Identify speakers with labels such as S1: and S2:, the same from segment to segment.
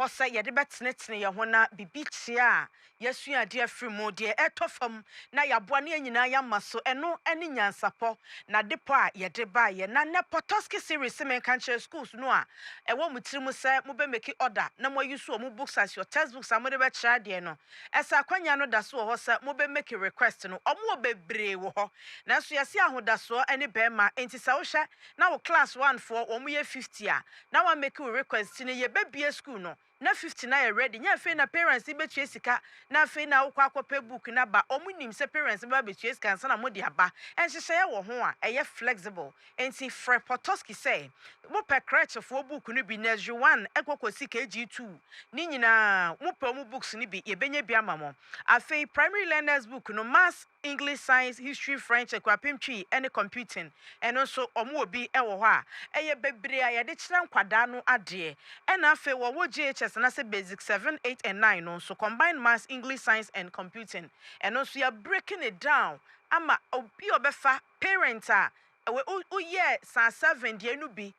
S1: say ye de betene ye ho na bibi tia yesua de afri mu de etofam na yaboa ne nyina yamma so eno ene nyansapo na depo a ye de ba ye na ne potoski series men kanche schools no a ewo mutirimu se mo be make order na mo use o mo books as your textbooks amode be kira de no esa kwanya no da so ho se mo be make request no omo bebre wo ho na so yesi ahodaso ene be ma enti sa wo hwe na wo class 1 for omo ye 50 a na wa make request ni ye be bie school no na 50 na ye ready nya fe na parents betua sika na fe na wo kwakope book na ba omunim se parents ba betua sika nsa na mo de aba enhyehyɛ ye wo ho a eye flexible enti free potoski say mo pe crutch for book no bi nursery 1 ekokosi kg2 ni nyina mo pe mo books ni bi ye benya bi amamo afi primary learners book no maths English, science, history, French, ekwapimtwi, any computing. And also omo obi ewo ho a eye bebre a ye de kire nkwada no ade. And afi wo GHS na say basic 7, 8 and 9 no so combined maths, English, science and computing. And also you are breaking it down. Ama obi obefa parent a we year san 7 de no bi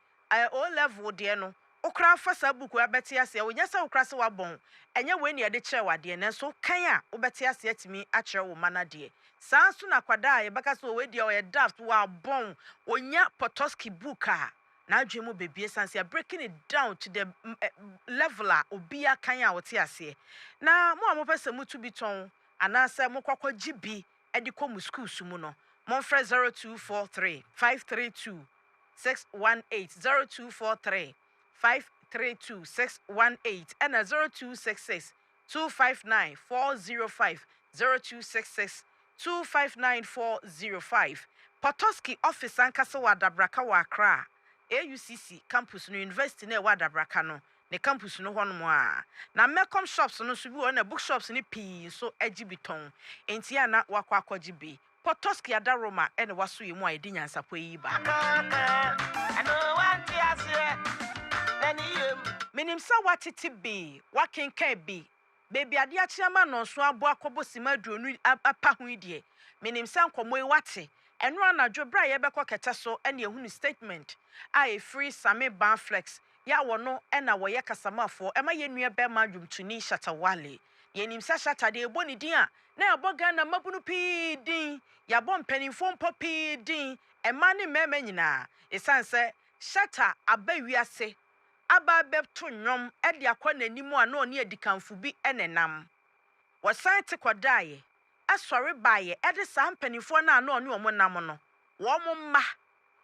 S1: o level de no okra fasa buku abeti ase wonya se okra se wabon enye we ne de kire wade ne so kan a obeti ase atimi a kire wo mana de sanso na kwada ye baka so we de o ye daft wabon onya potoski book a na adwemu bebie sanse breaking it down to the level a obia kan a wote ase na mo amopese mutu bi ton anase mo kwakwa gibi edi ko mu school su mu no mo frɛ 0243 532 618 0243 532 618 and 0266 259 405 0266 259 405 Potoski office ankasa wa dabraka wa Accra EUCC campus no university na wa dabraka no ne campus no ho no a na mekom shops no so bi won na bookshops ni pii so agibiton enti ana wakwa akwagibi Potoski adaroma ene waso yemu a edi nyansapo yi ba Minim sa watete bi wakenkan bi baby ade a chiama no so abo akobo simadronu apa hu die minim sa nkomo e wate eno anadwo bra ye bekọ kete so ene ehunu statement a free same ban flex ya wono ena wo ye kasamafo ema ye nua be ma dwumtuni Shatta Wale yenim sa Shatta de ebo ni din a na eboga na mabunu pi din ya bo mpanimfo mpo pi din ema ne mema nyina esanse Shatta abawiase aba bepto nwom e de akọ nanimu a na oni edikanfo bi enenam wosan te kodaye asori baye e de sa mpanimfo na na oni omo nam no wo mo mma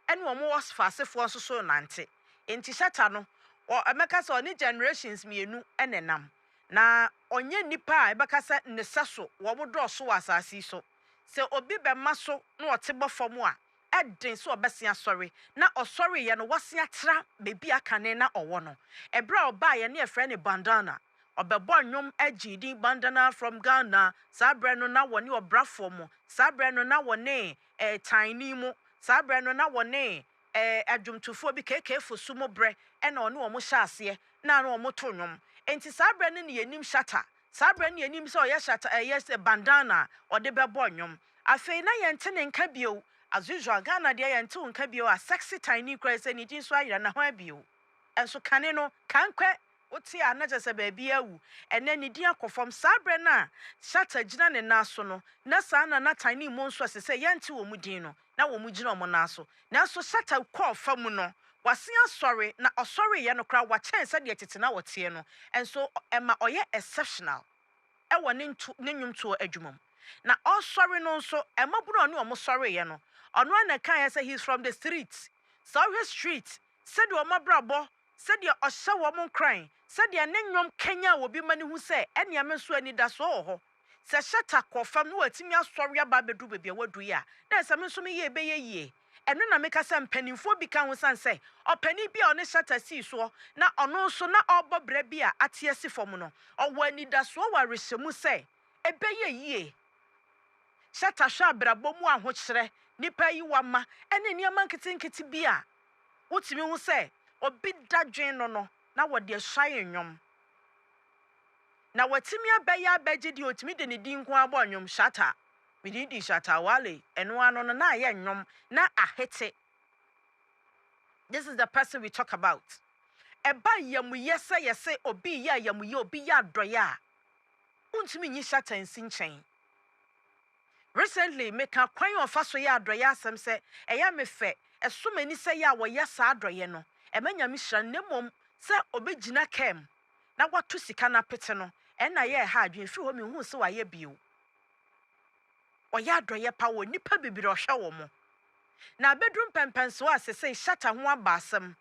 S1: ene wo mo wasfasefo so nante enti Shatta no o emeka so oni generations mienu enenam na onye nipa a ebeka se ne seso wo mo do so asasi so se obi be maso na ote bofom a edin so obesia sorry na osori ye no wase atra bebi akane na owo no ebra oba ye na efre ne bandana obebo nwom agidi bandana from Ghana sabre no na woni obrafo mo sabre no na woni tiny mu sabre no na woni adwumtufo bi kekefo sumo bre e na oni omo hyase na na omo to nwom enti sabre no ne yenim Shatta sabre no yenim so ye Shatta yes bandana ode bebo nwom afei na ye nte ne nka bio as usual Ghana de ye nte nka bio a sexy tiny crazy ni din so ayira na ho abio enso kane no kankwe oti anaje se ba bia wu ene ni din akofom sabre na Shatta gina ne naso no na sa na tiny mo nso se ye nte wo mu din no na wo mu gina mo naso na so Shatta ko fam no wase asori na osori ye no kra wa chen se de tete na wote no enso ema oye exceptional e wo ne nwum to adwumam na osori no nso ema bunu oni omo sori ye no ono na kan ya say he's from the streets so his street said o mabrabo said ya ohye wo mon kran said ya ne nwom Kenya wo bi mani hu say ene ame so ani da so ho se Shatta kofam no atimi asori aba bedu bebia wadu ya na se me so me ye be ye eno na meka se mpanimfo bi kan ho san say opani bi a one Shatta si so na ono so na obobra bi a ate asifom no owo ani da so wa rehemu say ebe ye Shatta hwa brabo mu ahokyere nipa yi wama ene niama nkitinkiti bi a wotimi hu say obi dadwen no na wode ahwaye nwom na watimi abaya abaje di otimi de ne din ko abo nwom Shatta we di Shatta Wale eno ano no na ye nwom na ahete. This is the person we talk about eba yamuye se yese obi ya yamuye obi ya adoya untimi nyi Shatta nsinchen. Recently me ka kwan ofa so ya adoya asem se eya me fe eso mani se ya wo ya sa adoye no emanya me hira nemom se obegina kem na watu sika na pete no na ye ha adwen fi ho me hu se wa ye bio oya adoye pa wo nipa bibire ohwe wo mo na bedroom pempenso asese Shatta ho abasem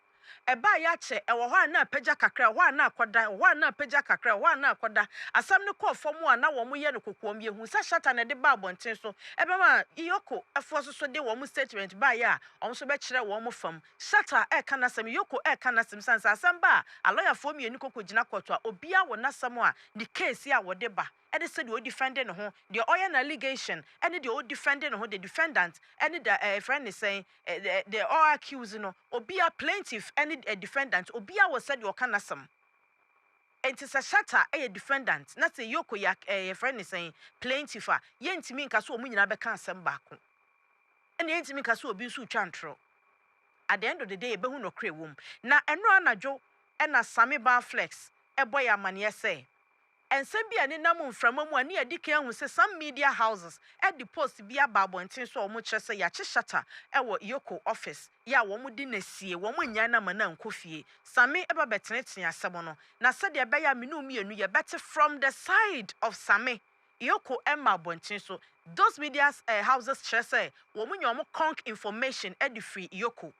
S1: eba ya che ewo ho na pagya kakra ho na akoda ho na pagya kakra ho na akoda asam ne ko fomu a na wo mo ye ne kokoom ye hu se Shatta ne de ba abonten so ebema EOCO efo so de wo mo statement ba ya o so be kire wo mo fam Shatta e kana sam EOCO e kana sam sansa asam ba a lawyer fo mi eni kokogina koto a obia wo nasam a the case ya wo de ba e de said we defending ho the oil allegation and the old defending ho the defendant and the friend is saying the all accused no obia plaintiff and a defendant obia was said you can asam and it's a Shatta a defendant not a EOCO ya friend is saying plaintiff yentimi nka so omu nyina be kan asam baako and yentimi nka so obi nso twantro at the end of the day be hu no kre wom na enro anadwo na Sami Bar Flex boy amane say and Sembia ni namu from ani adike hu se some media houses at the post bia babontin so omo kire se ya che Shatta wo EOCO office ya wo mu di na sie wo mu nya na mana nkofie Sami eba betenete asem no na se de be ya menu mienu ye better from the side of Sami EOCO emma bontin so those media houses kire se wo mu nya omo conk information at the free EOCO.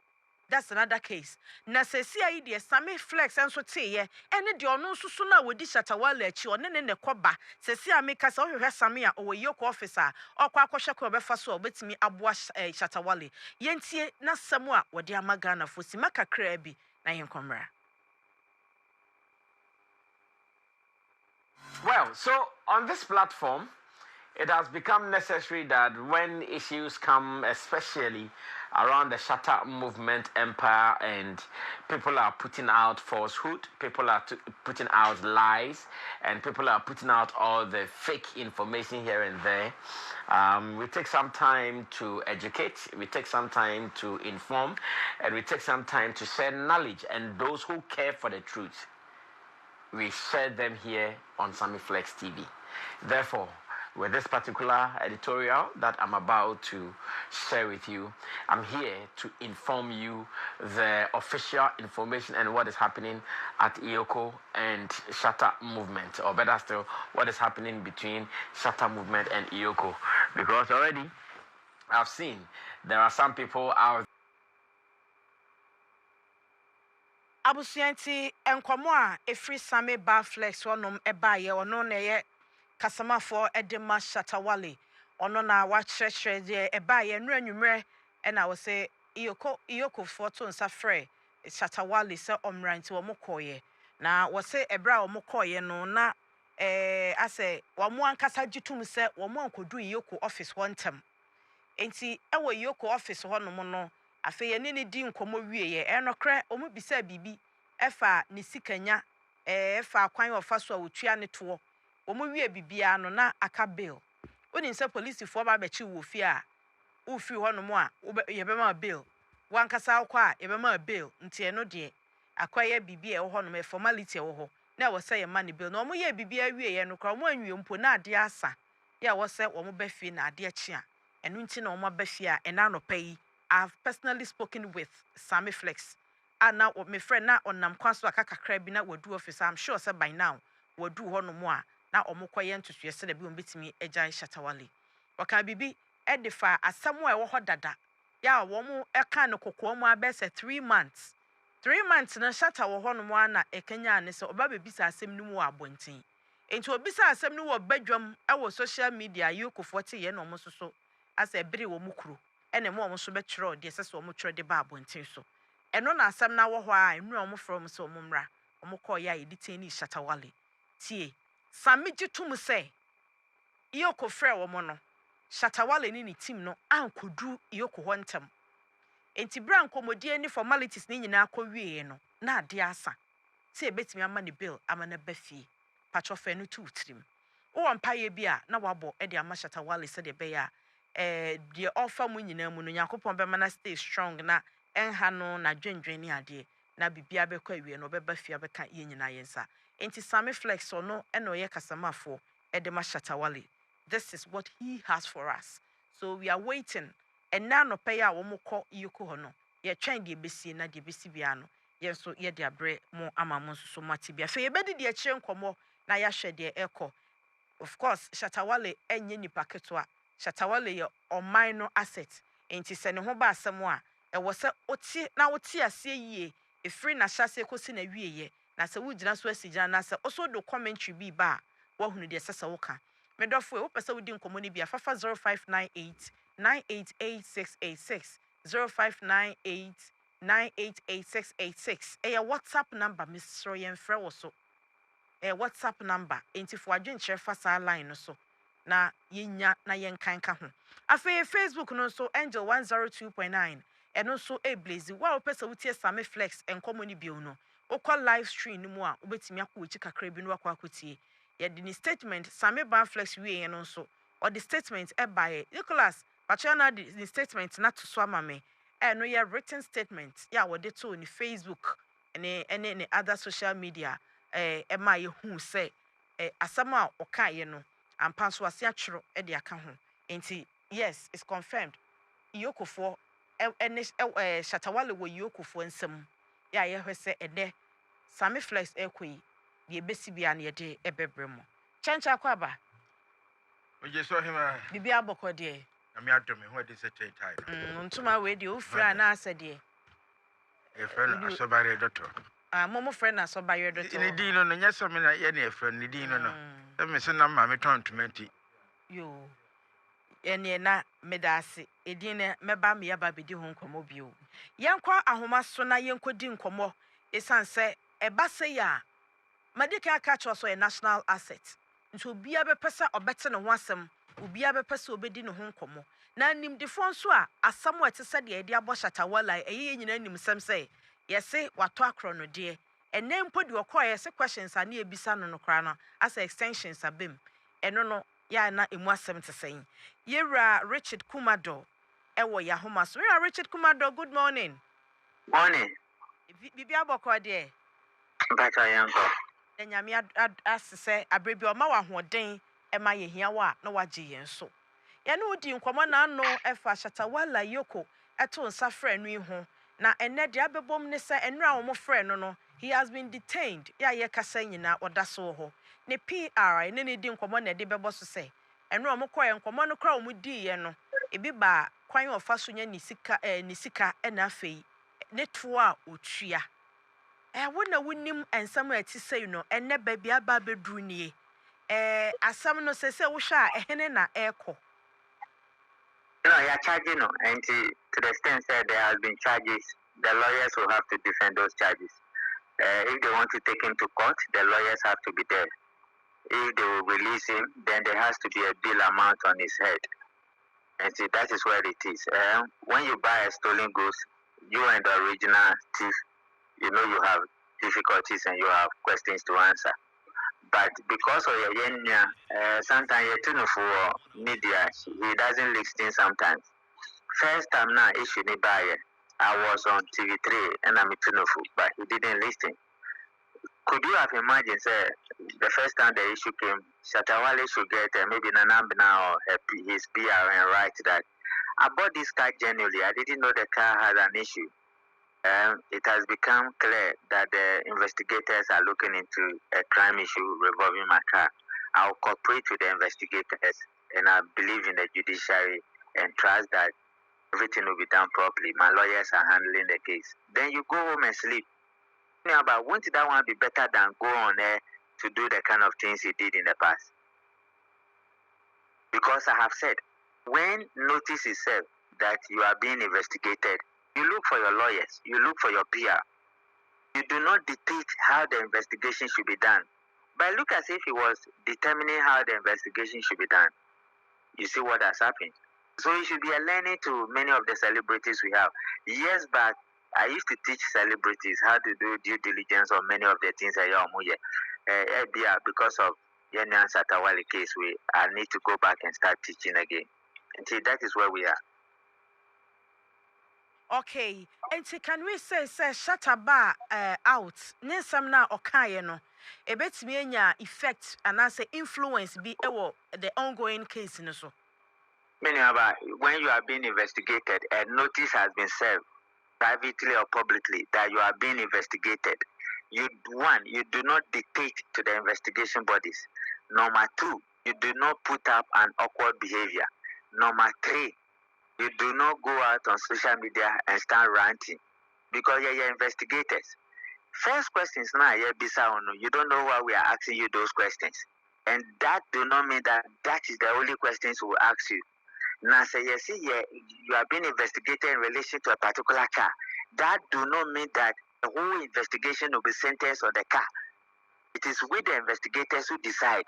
S1: That's another case. Na sesi ayi de Sami Flex enso teye ene de ono susu na wodi Shatta Wale achi one ne koba sesi ameka se ohwehwe Sami a owo EOCO officer okwa akohwe ko befa so obetimi aboa Shatta Wale yentie na samu a wodi amaga na fosi makakra bi na yenkomra.
S2: Well, so on this platform it has become necessary that when issues come, especially around the Shatta movement empire, and people are putting out falsehood, people are putting out lies, and people are putting out all the fake information here and there, we take some time to educate, we take some time to inform, and we take some time to share knowledge. And those who care for the truth, we share them here on Sami Flex TV. Therefore, with this particular editorial that I'm about to share with you, I'm here to inform you the official information and what is happening at EOCO and Shatta movement, or better still, what is happening between Shatta movement and EOCO. Because already I've seen there are some people out
S1: Abusuanti enkomo a efri Sami Bar Flex wonom ebaye ono na ye kasamafo edema Shatta Wale ono na wa kyerɛkyerɛ de ebaye nra nwumre na wo se EOCO fo to nsa frɛ Shatta Wale se omranti wo mokoye na wo se ebra wo mokoye no na ase wo mo ankasa gitum se wo mo ankodu EOCO office wontem enti ewo EOCO office ho no mo no afi ye ne di nkomo wie ye enokre omu bisa bibi efa ne sikanya efa kwan ofa so a wotua ne to omu wie bibia no na aka bill oni nse police fo ba be chi wo fi a wo fi ho no mo a ye be ma bill wankasa akwa ye be ma bill nti eno de akwaye bibia wo ho no me formality wo ho na wo say ye ma ne bill na omu ye bibia wie ye no kra omu anwie mpo na ade asa ya wo say wo mo ba fi na ade achi a eno nti na omu ba fi a ena no pay. I've personally spoken with Sami Flex. And now my friend na onam kwaso akakakra bi na wadu office. I'm sure say by now wadu ho no mo a na omukwaye ntoso yese da bi ombetimi agyan Shatta Wale. Waka bibi edifa asamo e wo ho dada. Ya wo mo eka ne kokko mo abese 3 months. 3 months na Shatta wo ho no mo na ekanya ne se oba bebisa asem no mu abonten. Enti obisa asem no wo badwam e wo social media EOCO forte ye no mo soso asa ebere wo mukuru. Ene mo omo so be kyerɛ de sɛ omo kyerɛ de ba abonten so eno na asɛm na wo hɔ a enu omo from so omo mra omo kɔ ya detains Shatta Wale tie Sami gitum sɛ EOCO frɛ wo mo no Shatta Wale ni team no ankodu EOCO hɔ ntem enti bra nkomodie ni formalities ni nyina akɔ wie no na ade asa sɛ ebetimi ama ne bill ama na ba fie patcho fɛ no tu trim wo mpaye bi a na wabɔ e de ama Shatta Wale sɛ de be ya the offer mu nyina mu no Yakopon be mana stay strong na enha no na dwendwen ni ade na bibia bekɔ awie no bɛba fia bɛka yɛ nyina yɛnsa enti Sammy Flex no ɛna ɔyɛ kasamafo ɛde ma Shatta Wale. This is what he has for us, so we are waiting. And now no pay a wɔn kɔ EOCO hɔ no yɛtwɛn deɛ bɛsie na deɛ bɛsi bia no yɛn nso yɛde abrɛ mo ama mo nso so mate bia afei yɛbɛdi deɛ kyerɛ nkɔmmɔ na yɛahwɛ deɛ ɛkɔ. Of course Shatta Wale ɛnyɛ nipa ketewa. Shatta Wale yɛ ɔman no asset enti sɛ ne ho ba asɛm a ɛwɔ sɛ wotie na wotie aseɛ yie ɛfiri na hyɛaseɛ kɔsi na wieɛ na sɛ wogyina so asi gyina na sɛ ɔso do commentary bi ba a woahunu deɛ sɛ sɛ woka medɔfo wopɛ sɛ wodi nkɔmmɔ no bi a fafa 0598 988 0598 988 ɛyɛ WhatsApp number mesrɛ yɛmfrɛ wo so WhatsApp number enti fo adwenkyerɛ fa saa line no so na yenya na yɛnkanka ho afei Facebook no so Angel 102.9 ɛno so blaze wa wopɛ sɛ wotie Sammy Flex nkɔmmɔ no bio no wokɔ live stream no mu a wobɛtumi akɔ wɔkyi kakra bi no wakɔ akɔtie yɛde ni statement Sammy Ban Flex wie no so or the statement by Nicholas Pachana the statement not to swama me no yɛ written statement ya wɔde to ni Facebook ne other social media ma yɛ hu sɛ asɛm a ɔkaeɛ no ampa so ase atwero de aka ho enti yes it's confirmed EOCO for Shatta Wale wɔ EOCO for nsɛm ya yɛhwɛ sɛ ɛdɛ Sammy Flex ɛkɔyi deɛ bɛsi bia na yɛde ɛbɛbrɛ mu kyɛnkyɛ akɔ aba
S3: oje so hima
S1: bibi abɔkɔ deɛ
S3: na me adome ho de se tie
S1: ntoma we deɛ ofira na asɛ deɛ
S3: e friend asobare doctor
S1: momo friend asobare doctor
S3: ni din no nya so me na ye na e friend ni din no e me se na ma me ton 20
S1: yo ene na medase edin na meba me yaba bedi ho nkɔmɔ bio yɛnkɔ ahoma so na yɛnkɔdi nkɔmɔ esan sɛ ɛba sɛ ya madika aka kyerɛ so a national asset nso obia bɛpɛ sɛ ɔbɛte ne ho asɛm obia bɛpɛ sɛ obɛdi ne ho nkɔmɔ na nimdefo nso a asɛm a ɛte sɛ deɛ yɛde abɔ Shatta Wale ɛyɛ nyina nimsɛm sɛ yɛse wato akorɔ no deɛ ɛnɛ mpo deɛ ɔkɔɔ yɛse questions a ne ebisa no no kora no asa extensions abem ɛno no ya na emu asɛm te sɛn yɛwura Richard Kumado ɛwɔ yahoma so yɛwura Richard Kumado good morning
S4: morning
S1: bibi abɔkɔ deɛ
S4: bacha yanko
S1: nyame asese abrebi oma wa hoden ema yehia wa na wagye yen so ye no di nkɔmɔ na ano ɛfa Shatta Wale EOCO ɛto nsa frɛ no ho na enne de abebom ne sɛ enra wo mo frɛ no he has been detained ya ye kasa nyina oda so ho ne PR ne ne di nkɔmɔ na de bɛbɔ so sɛ enra mo kɔ nkɔmɔ no kra wo mo di ye no ebi ba kwan ofa so nya ni sika na afei ne to a otua wona wonim ensam a ti say no enne ba bia ba bedru nie asam no se wo hwa a ehene na eko
S4: no ya charging no and to the extent said there has been charges the lawyers will have to defend those charges if they want to take him to court the lawyers have to be there if they will release him then there has to be a bill amount on his head and see that is where it is when you buy a stolen goods you and the original thief you know you have difficulties and you have questions to answer. But because of your yenya, sometimes you tune for media, he doesn't listen sometimes. First time now, issue ni buy. I was on TV3 and I'm tunufu, but he didn't listen. Could you have imagined, say, the first time the issue came, Shatta Wale should get maybe Nanambina or his PR and write that I bought this car genuinely. I didn't know the car had an issue. It has become clear that the investigators are looking into a crime issue revolving my car. I'll cooperate with the investigators and I believe in the judiciary and trust that everything will be done properly. My lawyers are handling the case. Then you go home and sleep. Yeah, but wouldn't that one be better than go on there to do the kind of things he did in the past? Because I have said, when notice is served that you are being investigated, you look for your lawyers, you look for your PR. You do not dictate how the investigation should be done. But look as if he was determining how the investigation should be done. You see what has happened. So it should be a learning to many of the celebrities we have. Years back, I used to teach celebrities how to do due diligence on many of the things because of Yenyan Shatta Wale case, I need to go back and start teaching again. And see, that is where we are.
S1: Okay, and can we say Shatta Wale out? Nensam na okaye no. Ebetimi anya effect and as influence be the ongoing case no so.
S4: Meaning about when you are being investigated, a notice has been served privately or publicly that you are being investigated. You do not dictate to the investigation bodies. Number two, you do not put up an awkward behavior. Number three, you do not go out on social media and start ranting because you're investigators. First questions now, you don't know why we are asking you those questions. And that do not mean that is the only questions we will ask you. Now, say you are being investigated in relation to a particular car. That do not mean that the whole investigation will be sentenced on the car. It is with the investigators who decide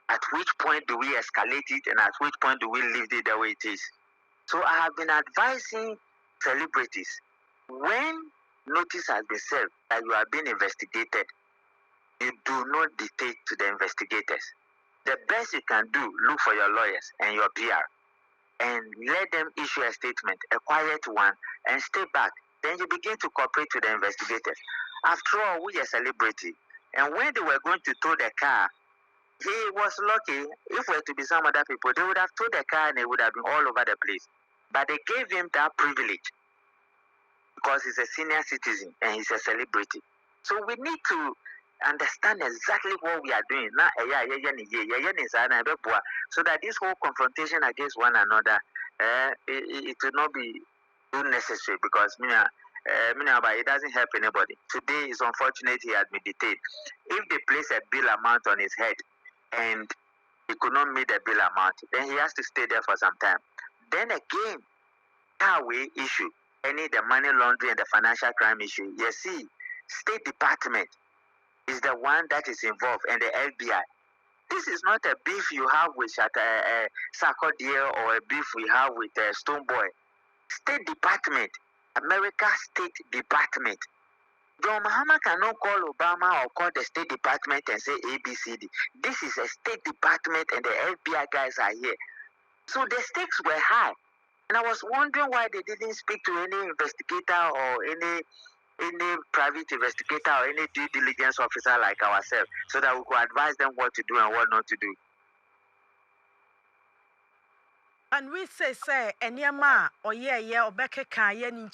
S4: at which point do we escalate it and at which point do we leave it the way it is. So I have been advising celebrities, when notice has been served that you are being investigated, you do not dictate to the investigators. The best you can do, look for your lawyers and your PR and let them issue a statement, a quiet one, and stay back. Then you begin to cooperate with the investigators. After all, we are a celebrity. And when they were going to tow the car, he was lucky. If it were to be some other people, they would have towed the car and it would have been all over the place. But they gave him that privilege because he's a senior citizen and he's a celebrity. So we need to understand exactly what we are doing. So that this whole confrontation against one another, it will not be unnecessary because it doesn't help anybody. Today is unfortunate he has been detained. If they place a bill amount on his head and he could not meet the bill amount, then he has to stay there for some time. Then again, highway issue, the money laundering and the financial crime issue, you see, State Department is the one that is involved and the FBI. This is not a beef you have with Sarkodie or a beef we have with Stoneboy. State Department, America State Department. John Mahama cannot call Obama or call the State Department and say ABCD. This is a State Department and the FBI guys are here. So the stakes were high. And I was wondering why they didn't speak to any investigator or any private investigator or any due diligence officer like ourselves so that we could advise them what to do and what not to do.
S1: And we say, Enyama or or Becca yen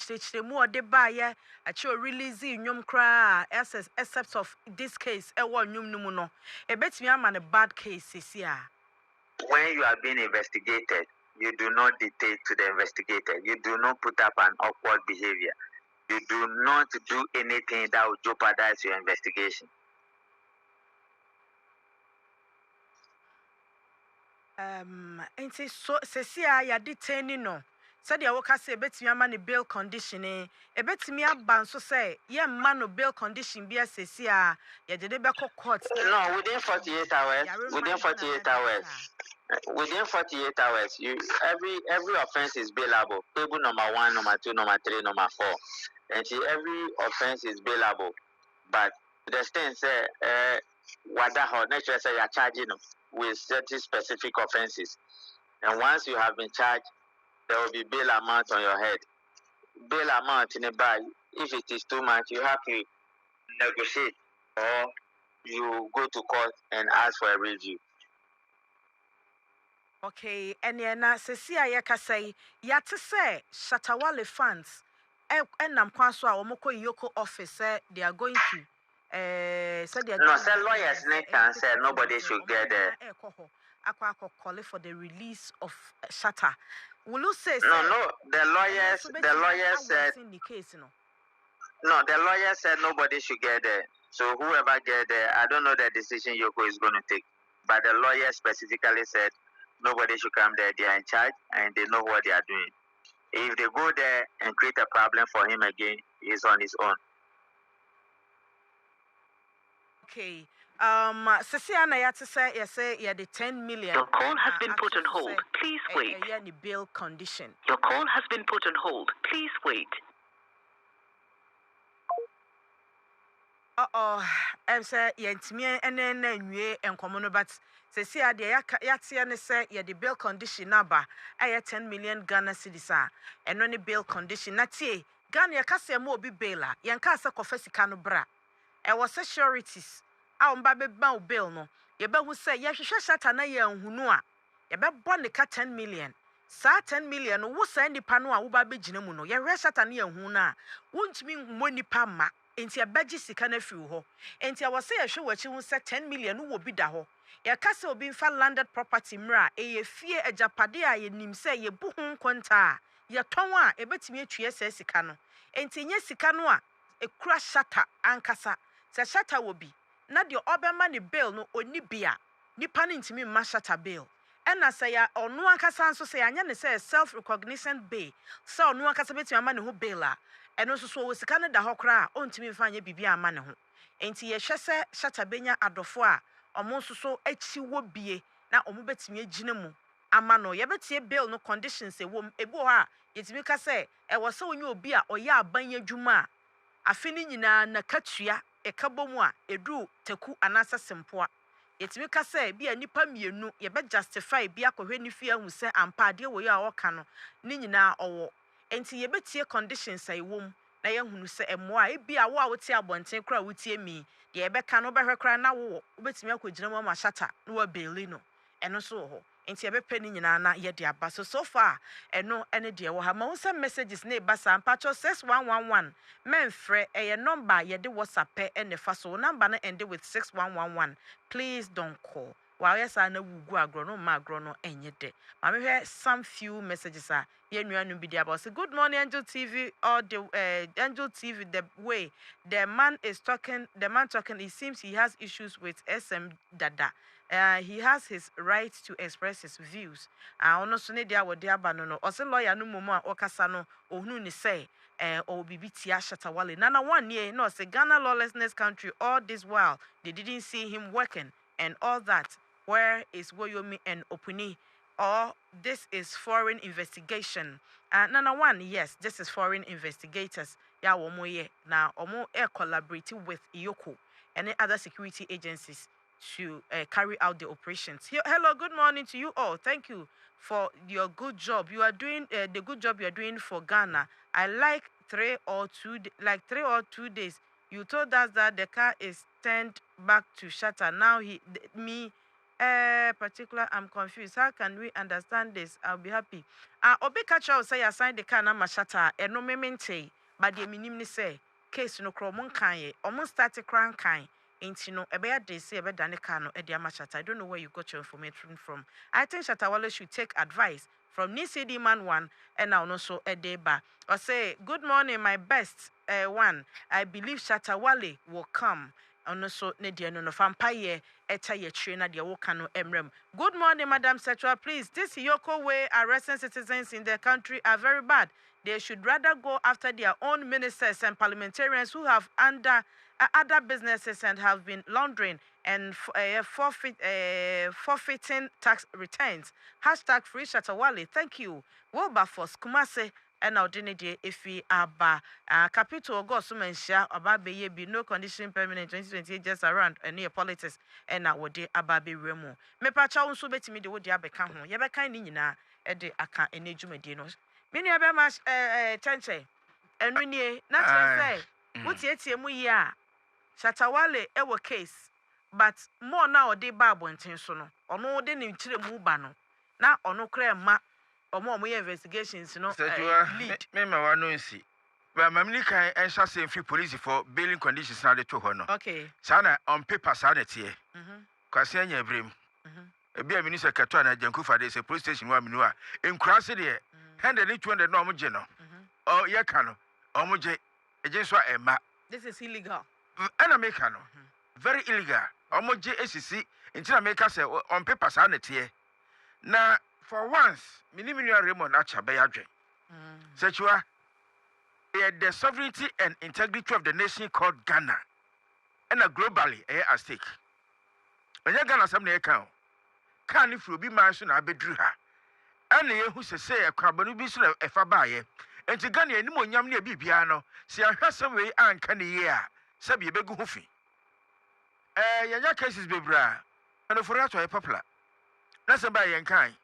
S1: more de buyer at your releasing yum cry except of this case, a one yum numuno. A bet me I'm a bad case is here.
S4: When you are being investigated, you do not dictate to the investigator. You do not put up an awkward behavior. You do not do anything that will jeopardize your investigation.
S1: And say so Cecia ya detaining no. Said ya woka say betimi ama ne bail condition e betimi aba so say ye man no bail condition bia Cecia ya de be court.
S4: No, within 48 hours. Within 48 hours. Within 48 hours, every offense is bailable. Table number 1, number 2, number 3, number 4. And see, every offense is bailable. But the state say wadaho nature say you're charging with certain specific offenses. And once you have been charged, there will be bail amount on your head. Bail amount in a buy, if it is too much, you have to negotiate or you go to court and ask for a review.
S1: Okay, and na Cecia ya kasai ya to say Shatta Wale funds nam kwanso a omoko EOCO office they are going to said they are
S4: no say lawyers can say nobody should get there.
S1: Akwa call for the release of Shatta. Will you say
S4: no the lawyers said
S1: in the case
S4: no the lawyer said nobody should get there. So whoever get there, I don't know the decision EOCO is going to take, but the lawyer specifically said nobody should come there. They are in charge and they know what they are doing. If they go there and create a problem for him again, he's on his own.
S1: Okay. Cecilia ya to say the 10 million.
S5: Your call has been put on hold. Please wait.
S1: The bail condition.
S5: Your call has been put on hold. Please wait.
S1: Em say yentimi ene na nwie enkomo no but say see ade yate ne say ye the bail condition aba aye 10 million Ghana cedis a eno ne bail condition na tie Ghana ye ka say ma obi bail a yen ka say kofa sika no bra e was securities a omba be ban bail no ye be hu say ye hwehwe Shatta na ye nhunu a ye be bo ne ka 10 million sa 10 million wo sa nipa no a wo ba be gina mu no ye hwe Shatta na ye nhunu na wontimi mo nipa ma enti abaji sika na fiu ho enti awose ye hwe wachi hu se 10 million wo bi da ho ye ka se obi mfa landed property mra ye fie ajapade a ye nim se ye bu hu konta a ye ton a ebetimi atue se sika no enti nye sika no a ekura Shatta ankasa se Shatta wo bi na de obema ne bail no oni bia nipa ne ntimi mma Shatta bail ena se ya onu ankasa nso se anya ne se self recognition bail se onu ankasa betimi ama ne ho bail a eno so wo sika ne da hokra a ontimi mfa anya bibia ama ne ho enti ye hwe se Shatta benya adofo a omo so achi wo bie na omo betimi agine mu ama no ye betie bail no conditions ewom ebu ho a yetimi ka se e wo se onye obi a oye aban adwuma a afini nyina na katua e kabomu a edu taku anasa sempoa yetimi ka se bia nipa mienu ye be justify bia kohwe ni fie hu se ampa ade wo ye a woka no ni nyina owo enti ye betie conditions a ewom na ye hunu se emoa e bia wo a wote abonten kra wotie mi de ye beka no behwe kra na wo betimi akogina mu ma Shatta no wa bail no eno so ho enti ye bepe ni nyina na ye de aba so far eno ene de wo ha ma wo send messages na e basa ampa cho 6111 menfre ye number ye de WhatsApp ene fa so number na end with 6111 please don't call while yes na wugu agro no ma agro no enye de ma me hwe some few messages a ye nua no bi de about say good morning Angel TV or the Angel TV the way the man talking it seems he has issues with SM Dada. He has his right to express his views. Ono so ne dia wo de aba no no. O se lawyer no mumu a okasa no ohunu ni say o bibi tia Shatta Wale. Nana one year no say Ghana lawlessness country all this while they didn't see him working and all that. Where is Woyomi and Opuni? Or this is foreign investigation. Nana one, yes, this is foreign investigators. Ya womo ye na omo collaborating with EOCO and other security agencies to carry out the operations. Hello, good morning to you all. Thank you for your good job. You are doing the good job you are doing for Ghana. I like 3 or 2 days. You told us that the car is turned back to Shatta. Now particular, I'm confused. How can we understand this? I'll be happy. Obi catcher will say I signed the car na Shatta and no memente, but the minimum say case no cromon kanye, almost started crying kind. Ain't no a they say about Danekano at Shatta. I don't know where you got your information from. I think Shatta Wale should take advice from Nisidi Man 1 and now also a deba. Or say, good morning, my best one. I believe Shatta Wale will come. And also Nedia no vampire eta ye trainer de wokano emrem. Good morning, Madam Setra. Please, this EOCO way arresting citizens in the country are very bad. They should rather go after their own ministers and parliamentarians who have under other businesses and have been laundering and forfeiting tax returns. Hashtag free Shatta Wale. Thank you. Wilberforce Kumase. And our dinner day if we aba capital go so mention about be no condition permanent 2028 just around near politics and our day aba be remo. Me pacha unso betimi de wo de abeka ho. Ye beka ni nyina e de aka enedwuma de no. Me nua be ma chenche enu nie na say wotietie mu yi a Shatta Wale e wo case but more na o de ba abonten so no ono de ne kire mu ba no na ono kra ma omo investigations no
S3: lead me ma wano nsi ba mamni kan ensha say free police for bailing conditions na de to ho no
S1: okay
S3: sana on paper sana tie kwase anya brem e bia minister kato na jankufa de say police station wa minu a enkurase de 100 200 no omje no o ye ka no omje eje so ema
S1: this is illegal
S3: ana make no very illegal omje esisi ntina make say on paper sana tie na for once, Minimum Raymond Achabay adwen. Sechua, the sovereignty and integrity of the nation called Ghana, and globally at stake. When you Ghana some account, can if you be mentioned, I bedruha. And you who say a carbon be a fabaye, and to Ghana any more yam near Bibiano, see I have some way and can year. sabi ebegu ho fi yanya cases bebra and for that to popular na se ba yen kan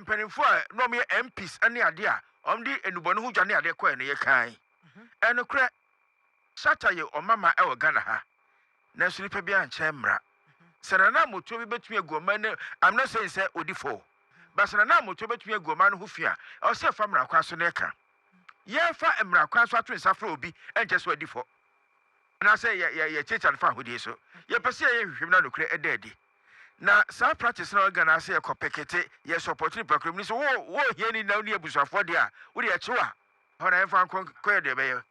S3: mpanimfo a no me MPs ane ade a omdi enubonu ho dwane ade ko ene ye kan eno kre Shatta ye omama e wo Ghana ha na so nipa bia nche mra senana moto bi betumi agoma ne I'm not saying say odifo but senana moto betumi agoma no ho fi a o se fa mra kwa so ne ka ye fa mra kwa so atwen safra obi enche so odifo na say ye checha fa hodie so ye pese ye hwehwem na nokre ededi na sa practice na Ghana say ekopekete ye support ni program ni so wo hie ni na ni abusafo de a wo de echewa hora enfa ko de be ye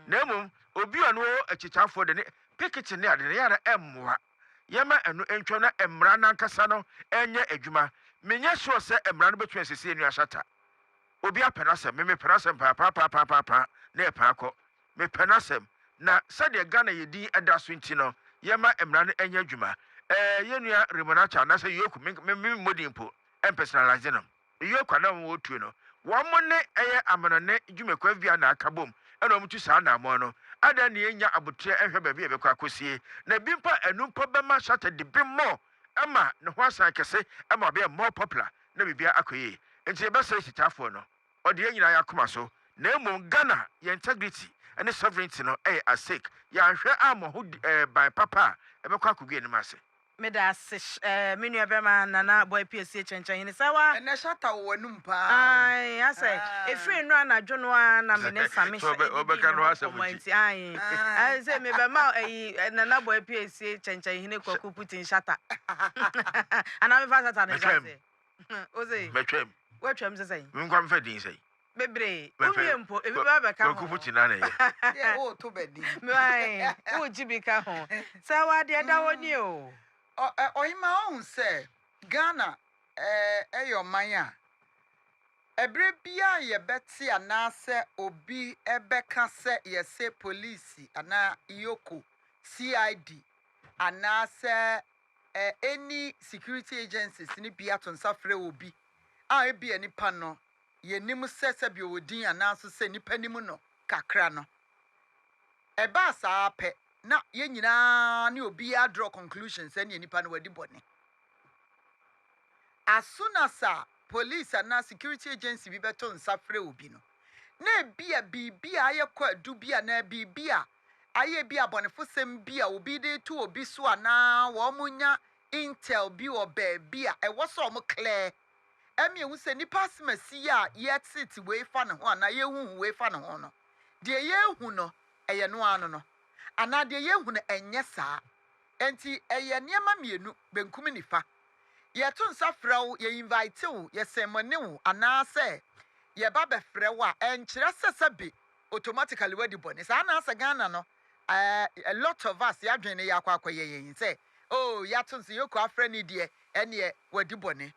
S3: na mum obi ono echichafo de ne pikiti ne ade ne ya na emmoa yema enu entwa na emra na nkasa no enye adwuma menye sure se emra no betu asese enu Shatta obi apenasem me penasem pa na epakọ me penasem na sade Ghana yedi ada so nti no yema emra no enye adwuma yenua remonacha na se yoku me modimpo personalize no yoku na wo tu no wo mo ne eye amanone dwumekwa bia na akabom ena omutu saa na mo no ada ne enya abotre ehwe ba bia bekwa akosie na bimpa enumpa bema Shatta de bimmo ama ne ho asan kese ama be more popular na bibia akoye enti ebe se sitafo no ode nyina yakoma so na emom Ghana ye integrity and sovereignty no at stake ya hwe amo by papa ebekwa akogwe ni mase
S1: meda menu abema nana boy PSC chenchen ni sawa
S6: ene Shatta wanum pa
S1: ai ase efiri no anadwo no na me ne same
S3: obeka no ase
S1: muti ai say me be ma nana boy PSC chenchen hine kwaku Putin Shatta ana me fa Shatta ne say oze
S3: metwem
S1: wetwem say
S3: ngwa mfa din say
S1: bebre umiempo ebi ba beka ho
S3: kwaku Putin na ye
S6: ye o to bedi
S1: mai o jibika ho sawa de da woni o
S6: oyima on say Ghana eyo man a ebre bia ye beti anase obi ebeka se ye se police ana EOCO CID anase any security agencies ni bia to nsafre obi a ebi anipa no ye nim se bi odin anase se nipa nimu no kakra no eba sa pe na ye nyina ne obi a draw conclusions any nipa no wadi bone as soon as police and security agency bi beto nsafre obi no na bia aye kwa adu bia na bia aye bia bonefo sem bia obi de to obi so ana wo munya intel bi o bia e wo so mo clear emi ehu se nipa smasi a ye sit we fa ne ho ana ye hu we fa ne ho no de ye hu no eye no ano no ana de ye hu no enye saa enti eye niema mienu benkum nifa ye to nsafra wo ye invite wo ye semone wo ana se ye ba befre wo a enkyere sesabe automatically wadi bone sa na asa Ghana no a lot of us ya dwen ya akwa ye say oh ya to nse yoko afra ni de ene wadi bone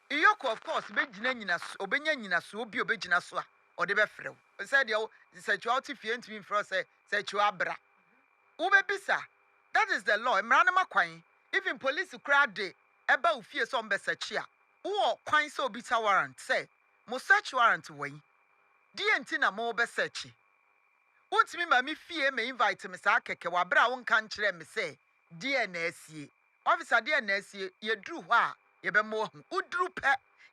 S6: yoko of course be gina nyina so obenya nyina so obi obegina so a ode befre wo say de sexuality fie ntimi fro say sexual bra wo be bisa that is the law emra na makwan even police crowd dey eba ofie so mbe search a wo kwan so obi ta warrant say mo search warrant wan DNT na mo be search wontimi ma me fie me invite me sa keke wa bra won kan kire me say DNSie officer DNSie ye dru ho a ye be mo hu udru pe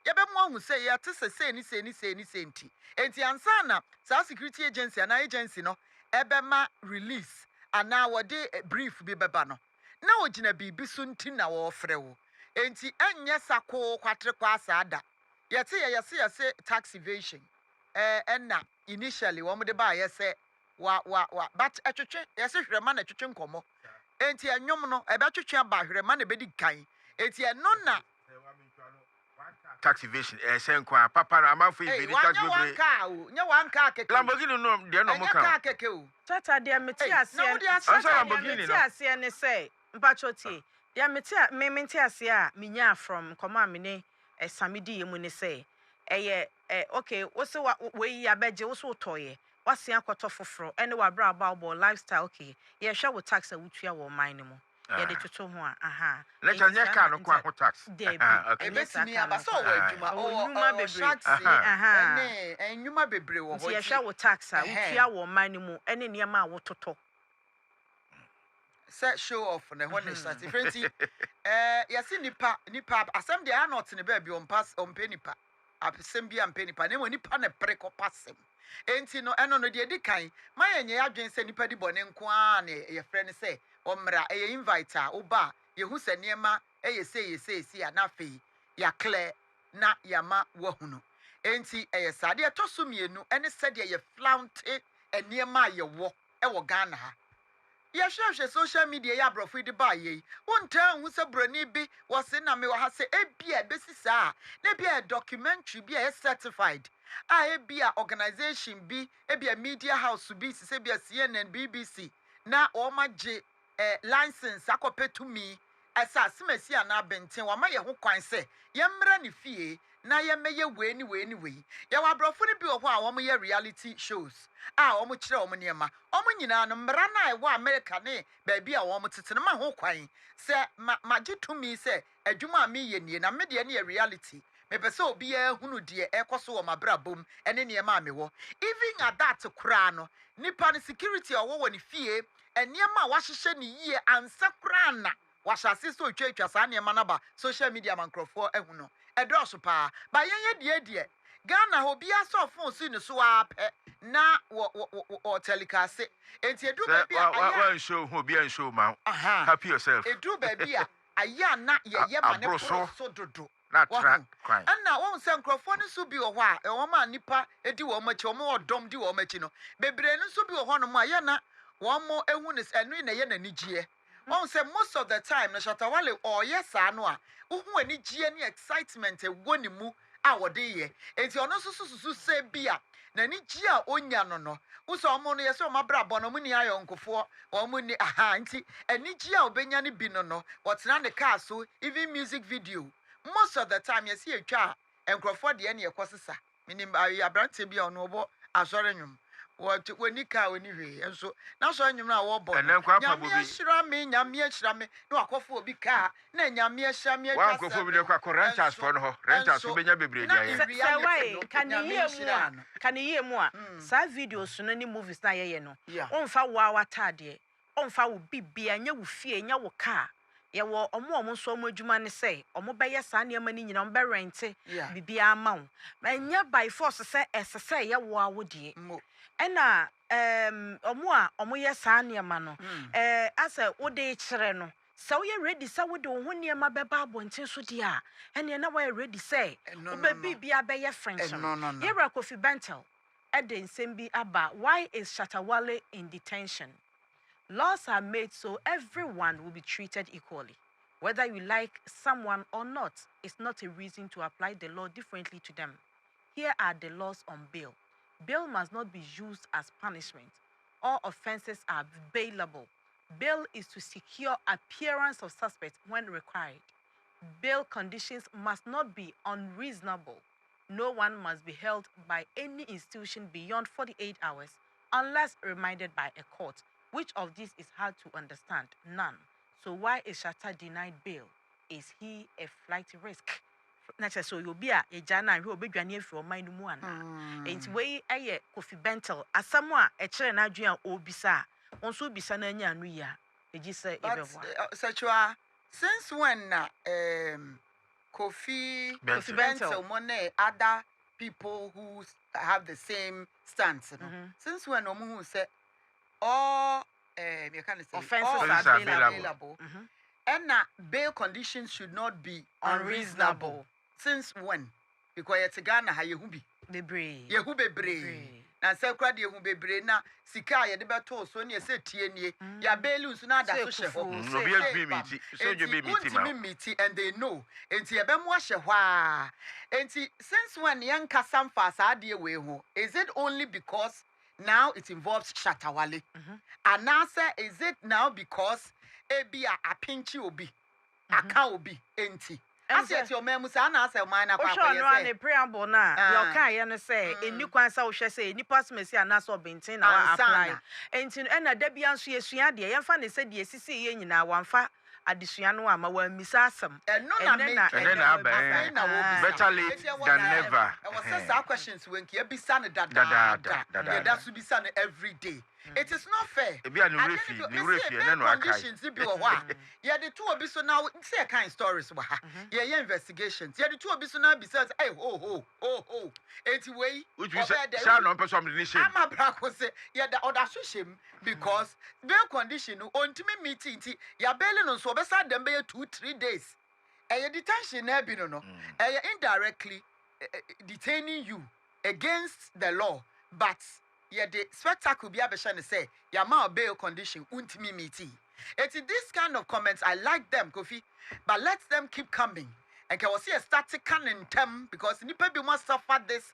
S6: ye be mo hu say ye te say ni enti ansa na sa security agency na agency no ebe ma release ana wode brief bi beba no na ogina bibi so nti na wo frɛ wo enti enye sako kwatre kwa asada yete ye say tax evasion enna initially wo mde ba ye say wa but etwetwe ye se hwere ma na etwetwe nkomo enti enwom no ebe twetwe ba hwere ma na bedi kan enti eno na
S3: tax evasion senkwa papa na amafo ibedi tax bebre
S6: nya wanka keke
S3: Lamborghini no de no mo
S6: ka keke o
S1: Shatta de meti ase
S3: Lamborghini no
S1: ase ne say mpachotie de meti ase a minya from koma mene samedi yemu ne say okay wo se we ya beje wo so toye wase akoto foforo ene wa bra about lifestyle okay ye hwe wo tax a wutua wo man ne mu ye de toto ho a
S3: let's nye car no kwa ho tax
S1: okay
S6: ebetimi abaso wo adwuma
S1: nyuma bebre
S6: enyuma bebre wo ho
S1: ye hwe wo tax a wutua wo man ne mu ene niam a wo toto
S6: set show off na ho ne start frenti yesi nipa asem de are not ne baby on pass on penipa asem bia penipa na mo nipa na preko passem enti no eno no de di kan ma yenye adwen se nipa di bone nko a na ye frɛ ne se omra ye invite a oba ye hu se niema ye se ya na fe ya clear na ya ma wahunu enti sade etoso mienu ene sade ye flaunt niema ye wo Ghana ha ya hwehwe social media ya brofo di ba ye wonta hu se broni bi wo se na me wo ha se ebia besisa na bia documentary bia certified ebia organization bi ebia media house bi se bia CNN BBC na o magye license akopetumi asa semasi ana benten wa ma ye ho kwan se ye mra ne fie na ye meye we ya wa brofo ni bi wo ho a wo mo ye reality shows wo mo kire wo mo niema wo mo nyina no mra na wo America ne ba bi a wo mo tete no ma ho kwan se magye tumi se adwuma me ye nie na me de ne reality me pese obi ya hunu de ekoso wo mabrabom ene niema me wo even at that kura no nipa ne security wo ne fie eniema wa hyehye ne yie ansa kura na wa hyase so twatwa sa niema na ba social media mankrofo ehuno edoso pa ba yenye die Ghana obi aso phone si ne so apɛ na wo telecast enti edu ba bia
S3: aya show who be and show ma happy yourself
S6: edu ba bia aya na ye ma ne so dodo
S3: na track crime
S6: na won se nkrofo ne so bi wo hɔ a wo ma nipa edi wo machi wo mo odom di wo machi no bebre ne so bi wo hɔ no ma ye na wo mo ehu ne enu na ye na nigie won say most of the time na Shatta Wale or yes ano a wo hu ani gie ne excitement ego ni mu a wode ye enti ono so se bia na ni gie a onya no wo so omo no ye so mabrabo no mu ni ayonkofo omo ni nti ani gie a obenya ne bi no wotena ne car so even music video most of the time you see etwa enkrofo de ne ekosesa minim abrante bia ono obo asore nwum what when you car when you and so now so you know what boy nyamia shira me no akofo obi car na nyamia shira me
S3: wa akofo bi de kwa renters for no renters so benya bebre dia ye
S1: say why can you mu a sa videos no ni movies na ye no onfa wo atade onfa wo bibia nya wo fie nya wo car ye wo omo nso omo adwuma ne say omo beye sa ne ma ni nyina omo be rente bibia ama wo ma nya by force say esese ye wo awodie ena omo ye sa niema no asa wode kire no so ye ready say wode wo niema beba abonten so dia ene na we ready say oba bia be ye french no ye Kofi Bentel eden sembi aba why is Shatta Wale in detention? Laws are made so everyone will be treated equally. Whether you like someone or not, it's not a reason to apply the law differently to them. Here are the laws on bail. Bail must not be used as punishment. All offenses are bailable. Bail is to secure appearance of suspect when required. Bail conditions must not be unreasonable. No one must be held by any institution beyond 48 hours unless reminded by a court. Which of these is hard to understand? None. So why is Shatta denied bail? Is he a flight risk? Nature so you'll be a jana who will be dwane for mind one. Ain't way a Kofi Bentel as someone a children Adrian obisa. Also be sana nuya. Did you say
S6: such since when Kofi Bentel money other people who have the same stance? Since when Omu said all you can say offenses are available. And bail conditions should not be unreasonable. Since when? Because it's Ghana ha yehu bi bebre na se kra de yehu bebre na sika ye de beto so ne se tie nie ya bail so na da so hye ho
S3: no be meet so you be meet
S6: and they know enti ye be mo hye hwa enti since when yanka samfa sa de we ho is it only because now it involves Shatta Wale and now say is it now because ebi a pinchi obi aka obi enti aset your memu say na say man na kwa
S1: kwa yes no an preamble na your kan ye no say eni kwan sa wo hwe say eni pasmesi ana so bentin na wa apply enti na da bia nso yesua de ye mfa ne say de esisi ye nyina wamfa adesua no ama wa misa asem
S3: na better late than never
S6: I was say questions when ki ebisa ne dada ye da so bisa ne every day It is not fair.
S3: Ebi a no refi na no akai.
S6: Conditions bi wo ho a. Ye de two obi so now say a kind stories wo ha. Ye investigations. Ye de two obi so now be says, "Hey, ho. Eti wey."
S3: Which we say, "Sha no person the shame."
S6: Ama brako say, "Ye da other so shame because bail condition no ontimi meeting ti ya bail no so obesa dem be 2-3 days." A detention na bi no. Indirectly detaining you against the law, but the spectacle be abesha say your ma bail condition untimi meeting. It is this kind of comments I like them, Kofi, but let them keep coming. And can we see a static in them because nipa be must suffer this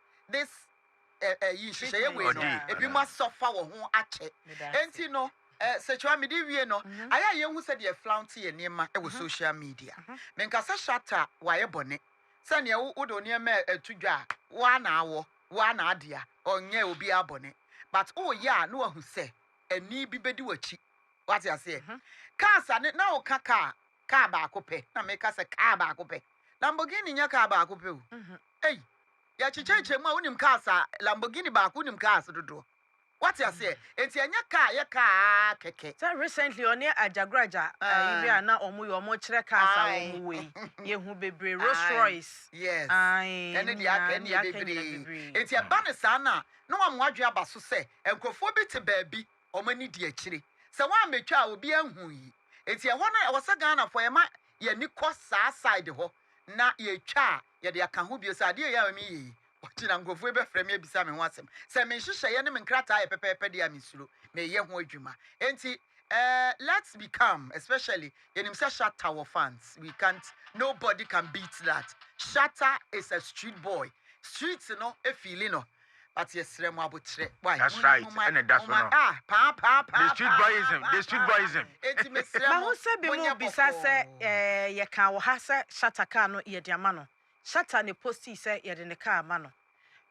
S6: you must suffer who ache. And you know sexual media no aya ye hu said ye flaunty e niema e social media. Men kasa Shatta Wale bone. Sane ye wo do niema atudwa wa na awo wa na adia onye obi abone. But oh yeah no hu say ani bi bedi wachi. What you say? Car sa na o car ba akope. Na me ka say car ba akope. Lamborghini nya car ba akope o. Hey, ya chicheche mu a unim car sa Lamborghini ba akunim car so dodo. What you say? Enti anya car ya car keke.
S1: So recently on here Ajagraja area na omo kire car sa omo we. Ye hu bebre Rolls Royce.
S6: Yes.
S1: Ene
S6: dia bebre. Enti e ba ne sa na amwadwe aba so say enkofo bi te baabi omani di akire. Se wa metwa obi ahu yi. Enti e ho na wasa Ghana for ye ma ye ni kɔ saa side ho na ye twa ye de aka ho bio sa de ya mi yi. Otina ngofo e be frɛ me abisa me ho asɛm. Se me hyehyɛ ye ne me nkrata ye pepepe de amisuro. Me ye ho adwuma. Enti let's become, especially in Shatta Wale fans. Nobody can beat that. Shatta is a street boy. Streets, you know, a feeling, no. But yes, why?
S3: That's right. And that's one. The street boyism.
S1: Ma who say be mo bisa say ye kan wo ha say Shatta car no ye de ama no. Shatta ne posti say ye de ne car ama no.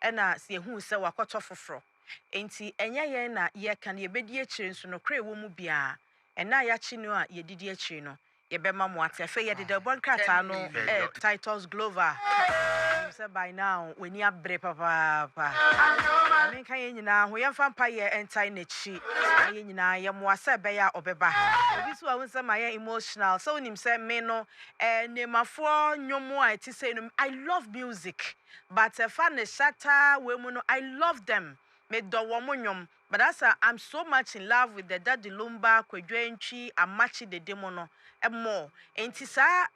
S1: E na se hu say wakoto foforo. Enti enya ye na ye kan ye bedi akire nso no kra wo mu bia. E na ya chi no a ye didi akire no. Ye be ma mo ate fe ye de bon krata no titles Glover. Say by now when you abre papa. I mean kan ye nyina ho ye mfa mpa ye entai na chi. Ye nyina ye mo ase be ya obeba. Obi so won say my emotional. So nim say me no nemafo nyomo a ti say no I love music. But fan Shatta we mu no I love them. Me do wo mo nyom. But I'm so much in love with the Daddy Lumba, Kwadwentwi, Amachi the demo no. More. Enti sa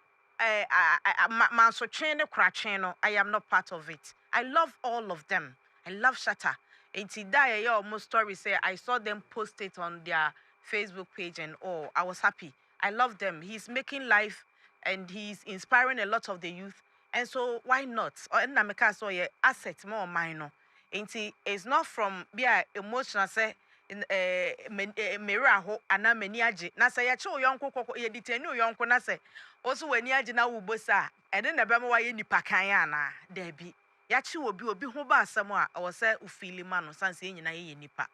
S1: man so train the craching no. I am not part of it. I love all of them. I love Shatta. Enti da ye almost story say I saw them post it on their Facebook page and all. I was happy. I love them. He's making life and he's inspiring a lot of the youth. And so why not? Or na me ka so ye asset more mine no. Enti it's not from be emotional say mera ho ana mani age na say ye che oyonko kokko ye detain oyonko na say oso wani age na wo bosa e de na be ma wa ye nipa kan ana da bi ya che obi ho ba asem a o say ufili ma no sanse nyina ye nipa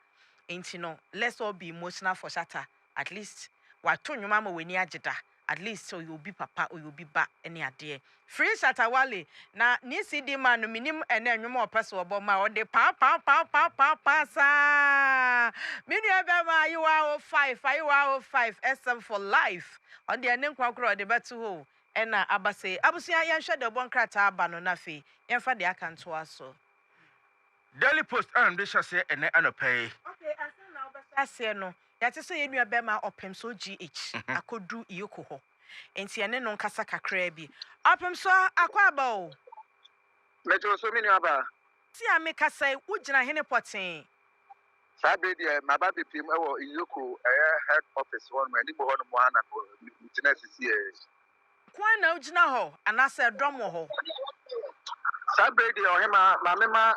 S1: enti no let's all be emotional for Shatta at least wa to nwuma ma wani age da at least so you be papa or you be ba any ade free Shatta Wale na ni CD man no minim ene nwuma opese obo ma o de pa sa minu ebe ma you are 05 SM for life on the ene kwankro de betu ho ena abase abusia ye hwe de bon krata aba no na fe ye fa de akanto aso
S3: Daily Post they shall say ene anopay.
S1: Okay asa na obese no yate so ye nua be ma opem so GH akodu EOCO ho enti ene no nkasa kakra bi opem so akwa ba o
S7: mejo so mi nua ba
S1: ti ameka sai ugina hene poten
S7: sabe dia maba bepim e wo EOCO head office one man ni bo ho no mo ana ko business sie
S1: kwa na ugina ho anase dom ho
S7: sabe dia o hema ma mema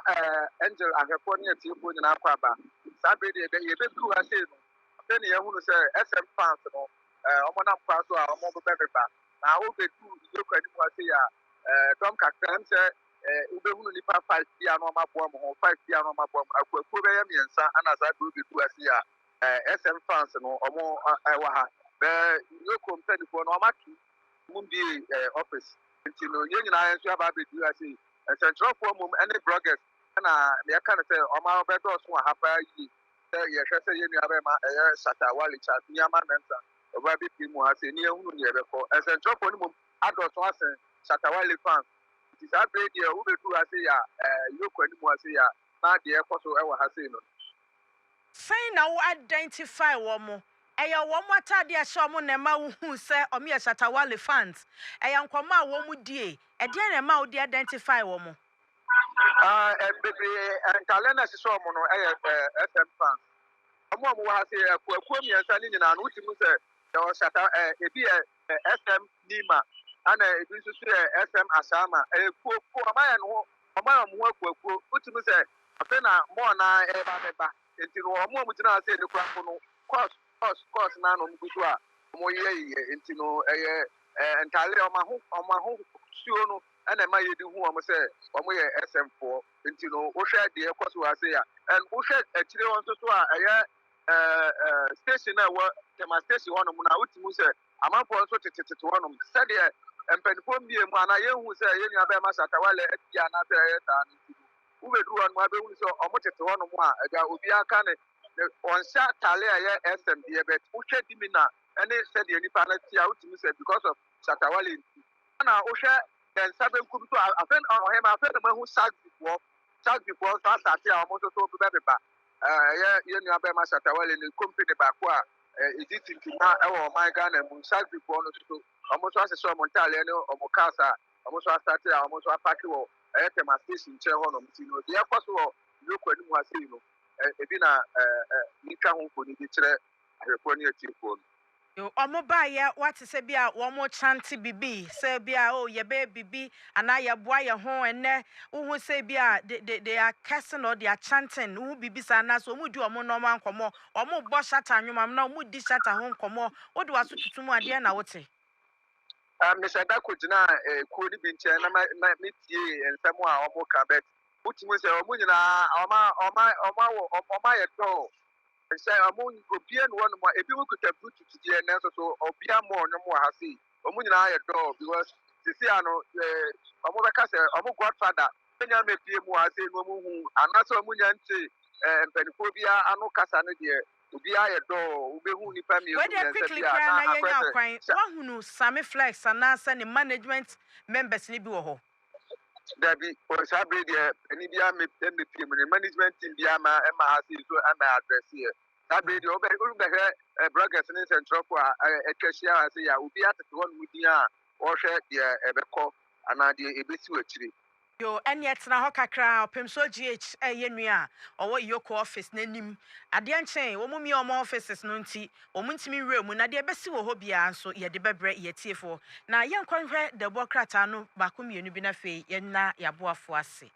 S7: angel ahwepo ne atipo nyina akwa ba sabe dia ye betu ase no then ye hunu say SM fans no omo na mpa so a omo bebeba na wo betu EOCO ani mo ase ya dom kakra say ube hunu nipa 5 bia no mabua mo 5 bia no mabua akwaku be ya miensa ana za do betu ase ya SM fans no omo wa ha be EOCO mpedifo no amatu mumbi office nti no ye nyina ya nso aba betu ase central form any bloggers na me aka say omo be do so ha pa yi yɛhwɛ sɛ yɛn nua bɛma ɛyɛ Shatta Wale chat nneɛma nansa ɔba bi pii mu ha sɛ ni ehunu ne yɛbɛkɔ ɛsɛntwerɛfoɔ no mu adɔso asɛn Shatta Wale fans nti saa bere deɛ wobɛdu ha se yɛ EOCO anim ha se yɛ na deɛ ɛkɔ so ɛwɔ ha sei no
S1: sɛn na wo identify wɔ mo ɛyɛ wɔn mo atade ɛhyɛ ɔmo na ɛma wo hu sɛ ɔmo yɛ Shatta Wale fans ɛyɛ nkɔmɔ a wɔn mo die ɛdeɛ na ɛma wo de identify wɔ mo
S7: bebree ntaale na ɛhyehyɛ ɔmo no ɛyɛ FM fans ɔmo a ɔmo wɔ ha se akuakuo mmiɛnsa ne nyinaa no wotim sɛ ɛwɔ Shatta ebi yɛ FM Nima ana ebi nso so yɛ FM Asama kuo ɔmayɛ no ho ɔmayɛ ɔmo ho akuakuo wotim sɛ afei na mɔɔ na ɛba bɛba nti no ɔmo a ɔmo gyina ha se ne kora no course na no ɔmo so a ɔmo yɛ nti no ɛyɛ ntaale ɔmo ho suo no ɛna ɛma yɛdi hu ɔmo sɛ ɔmo yɛ SM foɔ nti no wohwɛ deɛ ɛkɔ so ha se ya and wohwɛ akyire wɔn nso so a ɛyɛ station a ɛwɔ tema station hɔnom na wotim sɛ amanfoɔ nso tete hɔnom sɛdeɛ mpanyinfoɔ mbie mu ana yɛhu sɛ yɛn nua bɛrima Shatta Wale adi anaasɛ ɛyɛ saa no nti wobɛduru hɔnom abɛhu sɛ ɔmo tete hɔnom a ɛda obiara ka ne ɔnhyɛ ataale a ɛyɛ SM deɛ bɛt wohwɛ dimi na ɛne sɛdeɛ nipa no te a wotim sɛ because of Shatta Wale nti ɛna wohwɛ nsa benkum so afɛn ɔhɛma afɛn na mahu sagdifoɔ nso asate a ɔmo nso so bɛbɛba ɛyɛ yɛn nua bɛrima Shatta Wale ne company baako a ɛdi tintima ɛwɔ ɔman Ghana mu sagdifoɔ no so ɔmo nso ahyehyɛ ɔmo ntaaleɛ ne ɔmo cars a ɔmo nso asate a ɔmo nso apake wɔ ɛyɛ tema station nkyɛn hɔnom nti no deɛ ɛkɔ so wɔ EOCO anim ha sei no ebi na nitwa ho mfoni bi kyerɛ ahwɛfoɔ ne atiefoɔ no
S1: yo ɔmo baayɛ wate sɛ bi a wɔn chante bibi sɛ bi a yɛbɛ bibi ana yɛboa yɛ ho ɛnɛ wohu sɛ bi a they are cursing or they are chanting wo bibi sa na so ɔmo di ɔmo normal nkɔmɔ ɔmo bɔ Shatta nwoma na ɔmo di Shatta ho nkɔmɔ wo de waso tutum adeɛ na wote
S7: Mr. Dako gyina kuo ne bi nkyɛn na metie nsɛm a ɔmo ka bet wotumi sɛ ɔmo nyinaa ɔma yɛ dɔɔ sɛ ɔmo obia no wɔnom a ebi mo kuta bluetooth deɛ nanso so obia mo ɔnom wɔ ha sei ɔmo nyinaa yɛ dɔɔ because sisi ano ɔmo bɛka sɛ ɔmo godfather enya mepie mu ha sei no ɔmo hu anaasɛ ɔmo nya nte mpanyinfoɔ biara ano kasa no deɛ obia yɛ dɔɔ wobɛhu nipa mmienu
S1: quickly na yɛnya kwan wahunu Sammy Flex anaasɛ ne management members ne bi wɔ hɔ
S7: Dabi saa bere deɛ ani biara mepie mu ne management team biara ma ɛma ha sei so ama address yɛ saa bere deɛ wobɛhwɛ bloggers ne nsɛntwerɛfo a atwa ahyia ha sei a obi atete hɔ nom din a wɔhwɛ deɛ ɛbɛkɔ anaa deɛ ɛbɛsi wɔ akyire
S1: yo ɛne ɛtena hɔ kakra ɔpem so GH ɛyɛ nua a ɔwɔ EOCO office n'anim adeɛ nkyɛn wɔn mu mi ɔmo offices no nti wɔn ntumi nwura mu na deɛ ɛbɛsi wɔ hɔ biara nso yɛde bɛbrɛ yɛtiefoɔ na yɛnkɔhwɛ dɛbɔ krataa no baako mmienu bi na afei yɛn na yɛaboafo ase